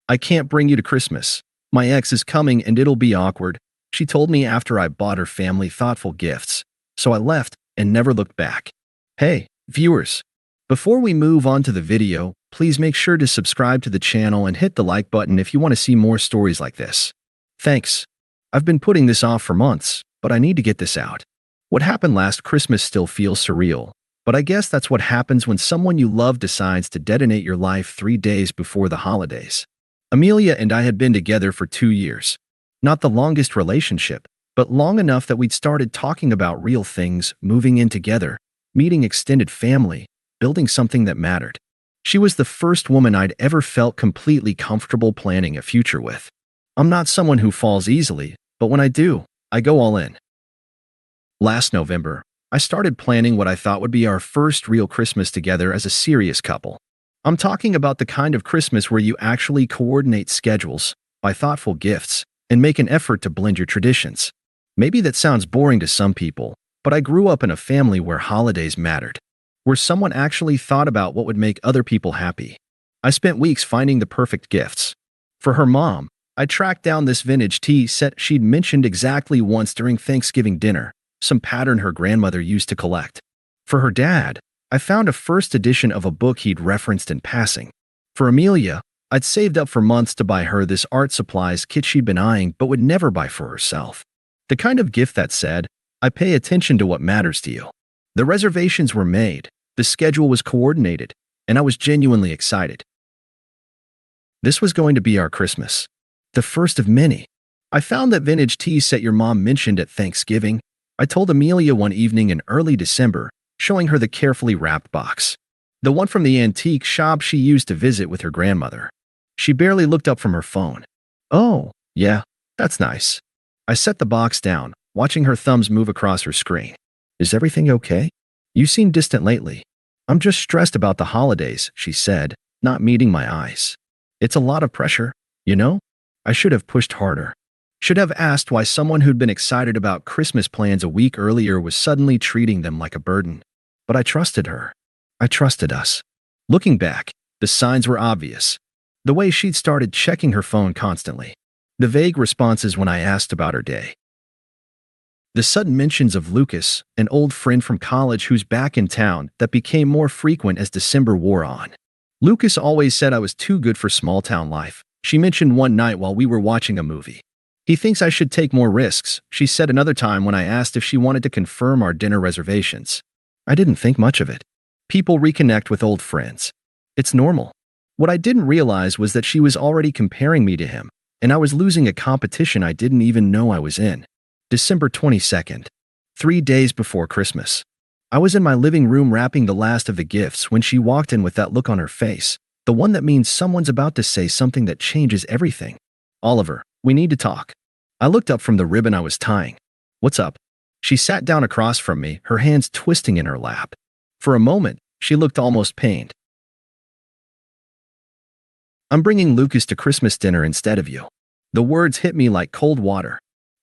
I can't bring you to Christmas. My ex is coming and it'll be awkward, she told me after I bought her family thoughtful gifts. So I left and never looked back. Hey, viewers. Before we move on to the video, please make sure to subscribe to the channel and hit the like button if you want to see more stories like this. Thanks. I've been putting this off for months, but I need to get this out. What happened last Christmas still feels surreal, but I guess that's what happens when someone you love decides to detonate your life 3 days before the holidays. Amelia and I had been together for 2 years. Not the longest relationship, but long enough that we'd started talking about real things, moving in together, meeting extended family, building something that mattered. She was the first woman I'd ever felt completely comfortable planning a future with. I'm not someone who falls easily, but when I do, I go all in. Last November, I started planning what I thought would be our first real Christmas together as a serious couple. I'm talking about the kind of Christmas where you actually coordinate schedules, buy thoughtful gifts, and make an effort to blend your traditions. Maybe that sounds boring to some people, but I grew up in a family where holidays mattered, where someone actually thought about what would make other people happy. I spent weeks finding the perfect gifts. For her mom, I tracked down this vintage tea set she'd mentioned exactly once during Thanksgiving dinner, some pattern her grandmother used to collect. For her dad, I found a first edition of a book he'd referenced in passing. For Amelia, I'd saved up for months to buy her this art supplies kit she'd been eyeing but would never buy for herself. The kind of gift that said, I pay attention to what matters to you. The reservations were made, the schedule was coordinated, and I was genuinely excited. This was going to be our Christmas. The first of many. I found that vintage tea set your mom mentioned at Thanksgiving. I told Amelia one evening in early December, showing her the carefully wrapped box. The one from the antique shop she used to visit with her grandmother. She barely looked up from her phone. Oh, yeah, that's nice. I set the box down, watching her thumbs move across her screen. Is everything okay? You seem distant lately. I'm just stressed about the holidays, she said, not meeting my eyes. It's a lot of pressure, you know? I should have pushed harder. Should have asked why someone who'd been excited about Christmas plans a week earlier was suddenly treating them like a burden. But I trusted her. I trusted us. Looking back, the signs were obvious. The way she'd started checking her phone constantly. The vague responses when I asked about her day. The sudden mentions of Lucas, an old friend from college who's back in town, that became more frequent as December wore on. Lucas always said I was too good for small-town life, she mentioned one night while we were watching a movie. He thinks I should take more risks, she said another time when I asked if she wanted to confirm our dinner reservations. I didn't think much of it. People reconnect with old friends. It's normal. What I didn't realize was that she was already comparing me to him, and I was losing a competition I didn't even know I was in. December 22nd, 3 days before Christmas. I was in my living room wrapping the last of the gifts when she walked in with that look on her face, the one that means someone's about to say something that changes everything. Oliver, we need to talk. I looked up from the ribbon I was tying. What's up? She sat down across from me, her hands twisting in her lap. For a moment, she looked almost pained. I'm bringing Lucas to Christmas dinner instead of you. The words hit me like cold water.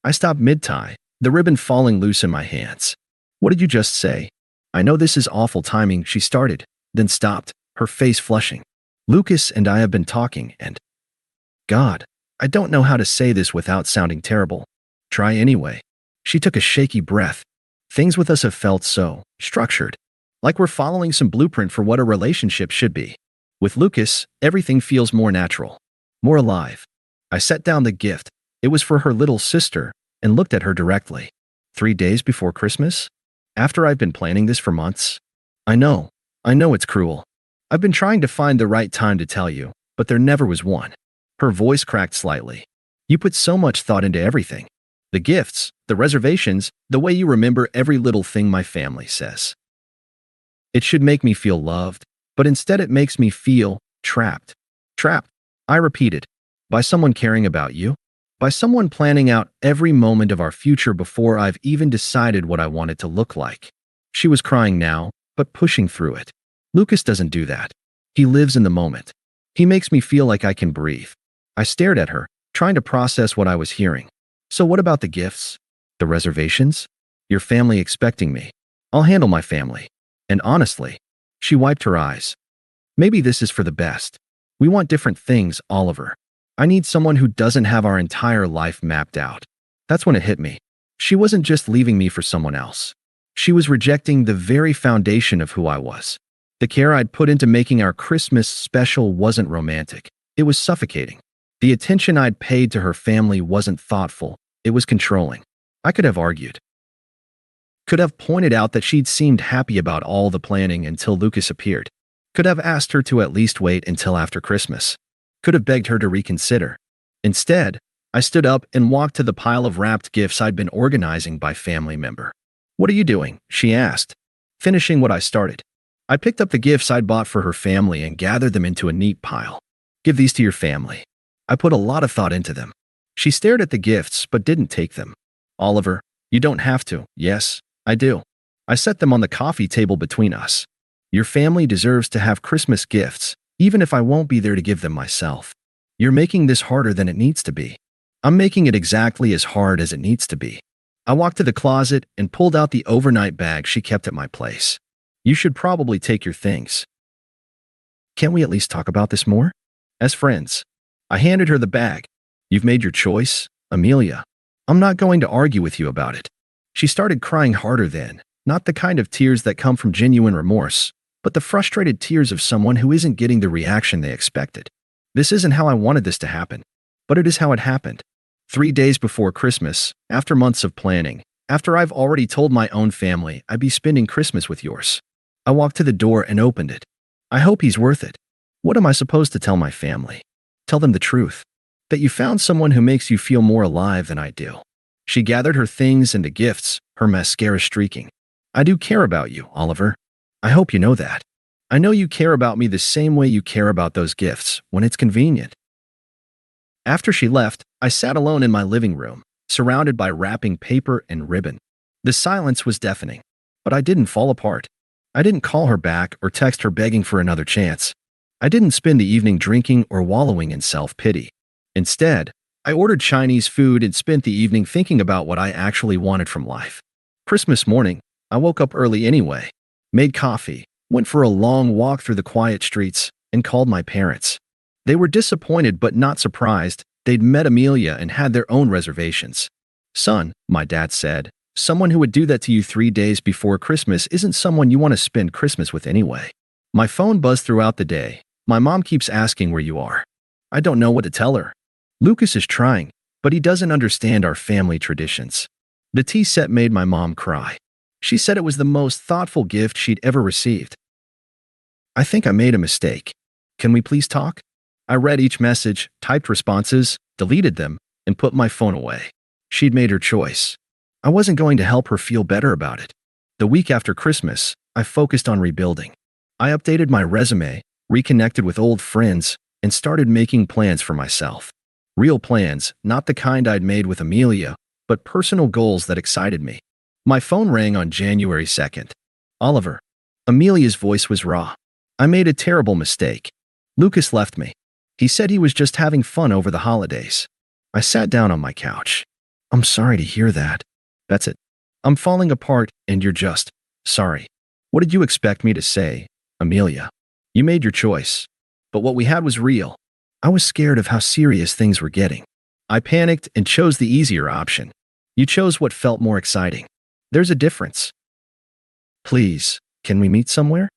I stopped mid-tie, the ribbon falling loose in my hands. What did you just say? I know this is awful timing, she started, then stopped, her face flushing. Lucas and I have been talking and… God, I don't know how to say this without sounding terrible. Try anyway. She took a shaky breath. Things with us have felt so structured, like we're following some blueprint for what a relationship should be. With Lucas, everything feels more natural, more alive. I set down the gift. It was for her little sister, and looked at her directly. 3 days before Christmas? After I've been planning this for months? I know it's cruel. I've been trying to find the right time to tell you, but there never was one. Her voice cracked slightly. You put so much thought into everything. The gifts, the reservations, the way you remember every little thing my family says. It should make me feel loved, but instead it makes me feel trapped. Trapped, I repeated. By someone caring about you? By someone planning out every moment of our future before I've even decided what I want it to look like. She was crying now, but pushing through it. Lucas doesn't do that. He lives in the moment. He makes me feel like I can breathe. I stared at her, trying to process what I was hearing. So what about the gifts? The reservations? Your family expecting me. I'll handle my family. And honestly, she wiped her eyes. Maybe this is for the best. We want different things, Oliver. I need someone who doesn't have our entire life mapped out. That's when it hit me. She wasn't just leaving me for someone else. She was rejecting the very foundation of who I was. The care I'd put into making our Christmas special wasn't romantic. It was suffocating. The attention I'd paid to her family wasn't thoughtful. It was controlling. I could have argued. Could have pointed out that she'd seemed happy about all the planning until Lucas appeared. Could have asked her to at least wait until after Christmas. Could have begged her to reconsider. Instead, I stood up and walked to the pile of wrapped gifts I'd been organizing by family member. "What are you doing?" she asked, finishing what I started. I picked up the gifts I'd bought for her family and gathered them into a neat pile. "Give these to your family." I put a lot of thought into them. She stared at the gifts but didn't take them. "Oliver, you don't have to." "Yes, I do." I set them on the coffee table between us. "Your family deserves to have Christmas gifts, even if I won't be there to give them myself. You're making this harder than it needs to be." "I'm making it exactly as hard as it needs to be." I walked to the closet and pulled out the overnight bag she kept at my place. "You should probably take your things." "Can't we at least talk about this more? As friends?" I handed her the bag. "You've made your choice, Amelia. I'm not going to argue with you about it." She started crying harder then, not the kind of tears that come from genuine remorse, but the frustrated tears of someone who isn't getting the reaction they expected. This isn't how I wanted this to happen, but it is how it happened. 3 days before Christmas, after months of planning, after I've already told my own family I'd be spending Christmas with yours. I walked to the door and opened it. "I hope he's worth it." What am I supposed to tell my family? Tell them the truth. That you found someone who makes you feel more alive than I do. She gathered her things into gifts, her mascara streaking. "I do care about you, Oliver. I hope you know that. I know you care about me the same way you care about those gifts, when it's convenient." After she left, I sat alone in my living room, surrounded by wrapping paper and ribbon. The silence was deafening, but I didn't fall apart. I didn't call her back or text her begging for another chance. I didn't spend the evening drinking or wallowing in self-pity. Instead, I ordered Chinese food and spent the evening thinking about what I actually wanted from life. Christmas morning, I woke up early anyway, made coffee, went for a long walk through the quiet streets, and called my parents. They were disappointed but not surprised. They'd met Amelia and had their own reservations. "Son," my dad said, "someone who would do that to you 3 days before Christmas isn't someone you want to spend Christmas with anyway." My phone buzzed throughout the day. My mom keeps asking where you are. I don't know what to tell her. Lucas is trying, but he doesn't understand our family traditions. The tea set made my mom cry. She said it was the most thoughtful gift she'd ever received. "I think I made a mistake. Can we please talk?" I read each message, typed responses, deleted them, and put my phone away. She'd made her choice. I wasn't going to help her feel better about it. The week after Christmas, I focused on rebuilding. I updated my resume, reconnected with old friends, and started making plans for myself. Real plans, not the kind I'd made with Amelia, but personal goals that excited me. My phone rang on January 2nd. "Oliver." Amelia's voice was raw. "I made a terrible mistake. Lucas left me. He said he was just having fun over the holidays." I sat down on my couch. "I'm sorry to hear that." "That's it. I'm falling apart and you're just sorry." "What did you expect me to say, Amelia? You made your choice. But what we had was real. I was scared of how serious things were getting. I panicked and chose the easier option. You chose what felt more exciting. There's a difference. Please, can we meet somewhere?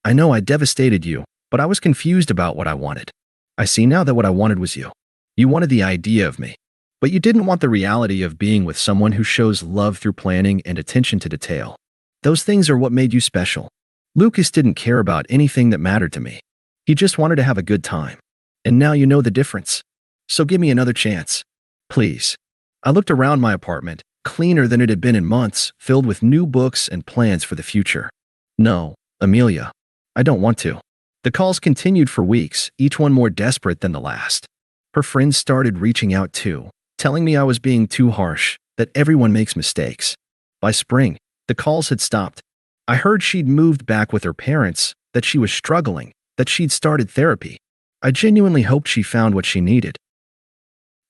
I know I devastated you, but I was confused about what I wanted. I see now that what I wanted was you. You wanted the idea of me, but you didn't want the reality of being with someone who shows love through planning and attention to detail. Those things are what made you special. Lucas didn't care about anything that mattered to me. He just wanted to have a good time. And now you know the difference. So give me another chance. Please." I looked around my apartment, cleaner than it had been in months, filled with new books and plans for the future. "No, Amelia. I don't want to." The calls continued for weeks, each one more desperate than the last. Her friends started reaching out too, telling me I was being too harsh, that everyone makes mistakes. By spring, the calls had stopped. I heard she'd moved back with her parents, that she was struggling, that she'd started therapy. I genuinely hoped she found what she needed.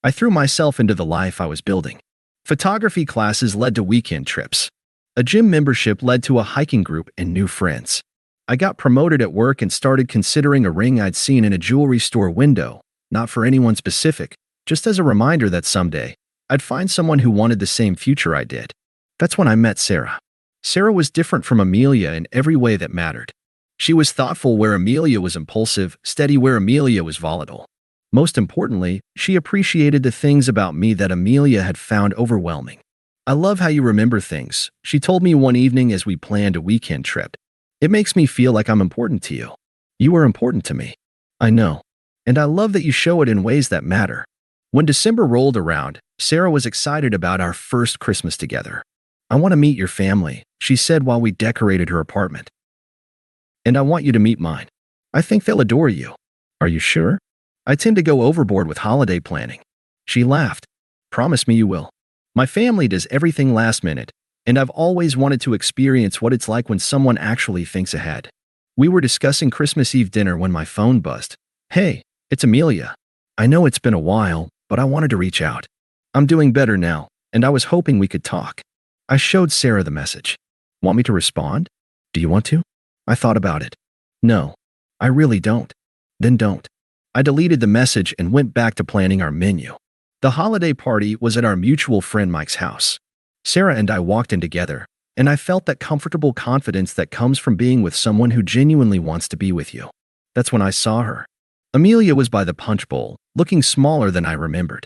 I threw myself into the life I was building. Photography classes led to weekend trips. A gym membership led to a hiking group and new friends. I got promoted at work and started considering a ring I'd seen in a jewelry store window, not for anyone specific, just as a reminder that someday, I'd find someone who wanted the same future I did. That's when I met Sarah. Sarah was different from Amelia in every way that mattered. She was thoughtful where Amelia was impulsive, steady where Amelia was volatile. Most importantly, she appreciated the things about me that Amelia had found overwhelming. I love how you remember things, she told me one evening as we planned a weekend trip. It makes me feel like I'm important to you. You are important to me. I know. And I love that you show it in ways that matter. When December rolled around, Sarah was excited about our first Christmas together. I want to meet your family, she said while we decorated her apartment. And I want you to meet mine. I think they'll adore you. Are you sure? I tend to go overboard with holiday planning. She laughed. Promise me you will. My family does everything last minute, and I've always wanted to experience what it's like when someone actually thinks ahead. We were discussing Christmas Eve dinner when my phone buzzed. Hey, it's Amelia. I know it's been a while, but I wanted to reach out. I'm doing better now, and I was hoping we could talk. I showed Sarah the message. Want me to respond? Do you want to? I thought about it. No, I really don't. Then don't. I deleted the message and went back to planning our menu. The holiday party was at our mutual friend Mike's house. Sarah and I walked in together, and I felt that comfortable confidence that comes from being with someone who genuinely wants to be with you. That's when I saw her. Amelia was by the punch bowl, looking smaller than I remembered.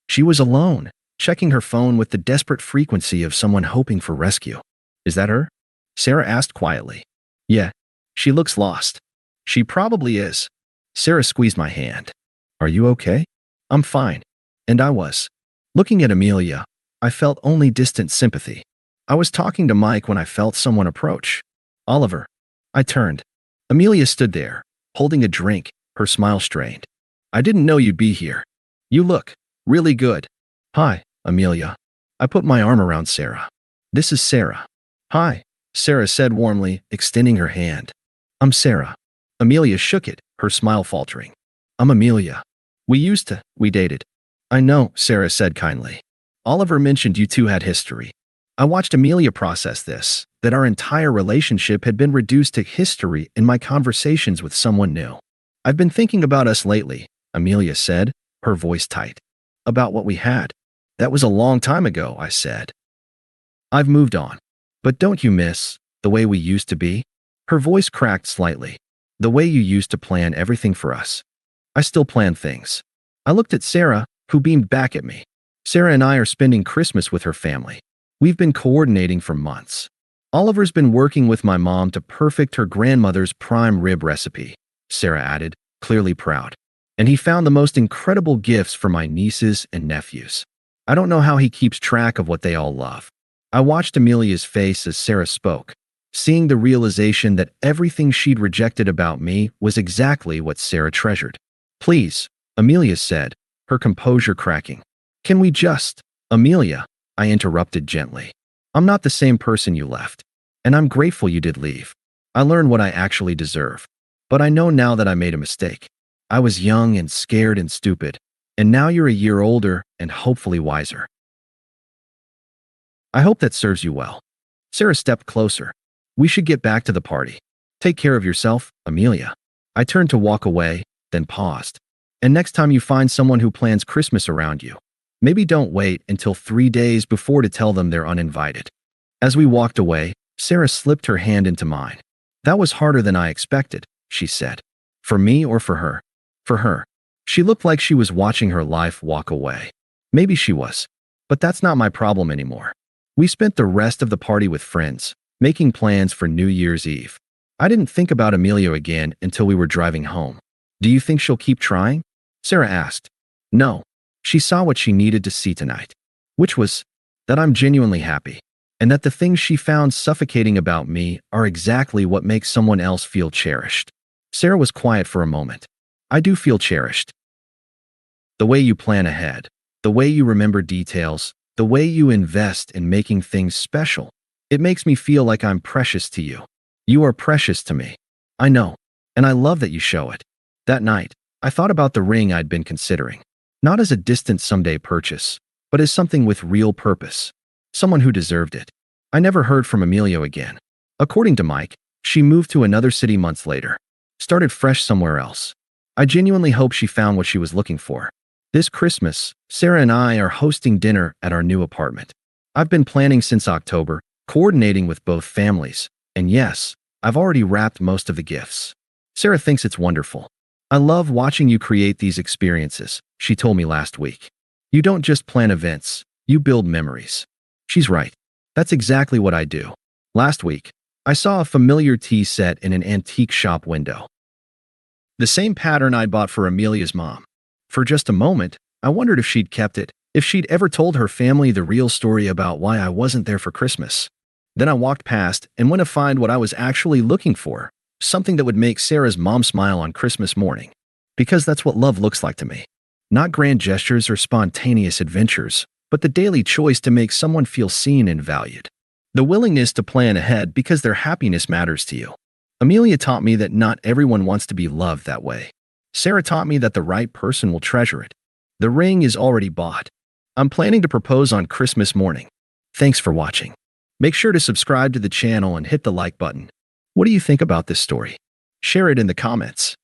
She was alone, checking her phone with the desperate frequency of someone hoping for rescue. Is that her? Sarah asked quietly. Yeah, she looks lost. She probably is. Sarah squeezed my hand. Are you okay? I'm fine. And I was. Looking at Amelia, I felt only distant sympathy. I was talking to Mike when I felt someone approach. Oliver. I turned. Amelia stood there, holding a drink, her smile strained. I didn't know you'd be here. You look really good. Hi, Amelia. I put my arm around Sarah. This is Sarah. Hi, Sarah said warmly, extending her hand. I'm Sarah. Amelia shook it, her smile faltering. I'm Amelia. We dated. I know, Sarah said kindly. Oliver mentioned you two had history. I watched Amelia process this, that our entire relationship had been reduced to history in my conversations with someone new. I've been thinking about us lately, Amelia said, her voice tight. About what we had. That was a long time ago, I said. I've moved on. But don't you miss the way we used to be? Her voice cracked slightly. The way you used to plan everything for us. I still plan things. I looked at Sarah, who beamed back at me. Sarah and I are spending Christmas with her family. We've been coordinating for months. Oliver's been working with my mom to perfect her grandmother's prime rib recipe, Sarah added, clearly proud. And he found the most incredible gifts for my nieces and nephews. I don't know how he keeps track of what they all love. I watched Amelia's face as Sarah spoke, seeing the realization that everything she'd rejected about me was exactly what Sarah treasured. Please, Amelia said, her composure cracking. Can we just… Amelia, I interrupted gently. I'm not the same person you left. And I'm grateful you did leave. I learned what I actually deserve. But I know now that I made a mistake. I was young and scared and stupid. And now you're a year older and hopefully wiser. I hope that serves you well. Sarah stepped closer. We should get back to the party. Take care of yourself, Amelia. I turned to walk away, then paused. And next time you find someone who plans Christmas around you, maybe don't wait until 3 days before to tell them they're uninvited. As we walked away, Sarah slipped her hand into mine. That was harder than I expected, she said. For me or for her? For her. She looked like she was watching her life walk away. Maybe she was. But that's not my problem anymore. We spent the rest of the party with friends, making plans for New Year's Eve. I didn't think about Amelia again until we were driving home. Do you think she'll keep trying? Sarah asked. No. She saw what she needed to see tonight. Which was that I'm genuinely happy. And that the things she found suffocating about me are exactly what makes someone else feel cherished. Sarah was quiet for a moment. I do feel cherished. The way you plan ahead, the way you remember details, the way you invest in making things special. It makes me feel like I'm precious to you. You are precious to me. I know. And I love that you show it. That night, I thought about the ring I'd been considering. Not as a distant someday purchase, but as something with real purpose. Someone who deserved it. I never heard from Amelia again. According to Mike, she moved to another city months later. Started fresh somewhere else. I genuinely hope she found what she was looking for. This Christmas, Sarah and I are hosting dinner at our new apartment. I've been planning since October, coordinating with both families, and yes, I've already wrapped most of the gifts. Sarah thinks it's wonderful. I love watching you create these experiences, she told me last week. You don't just plan events, you build memories. She's right. That's exactly what I do. Last week, I saw a familiar tea set in an antique shop window. The same pattern I bought for Amelia's mom. For just a moment, I wondered if she'd kept it, if she'd ever told her family the real story about why I wasn't there for Christmas. Then I walked past and went to find what I was actually looking for, something that would make Sarah's mom smile on Christmas morning. Because that's what love looks like to me. Not grand gestures or spontaneous adventures, but the daily choice to make someone feel seen and valued. The willingness to plan ahead because their happiness matters to you. Amelia taught me that not everyone wants to be loved that way. Sarah taught me that the right person will treasure it. The ring is already bought. I'm planning to propose on Christmas morning. Thanks for watching. Make sure to subscribe to the channel and hit the like button. What do you think about this story? Share it in the comments.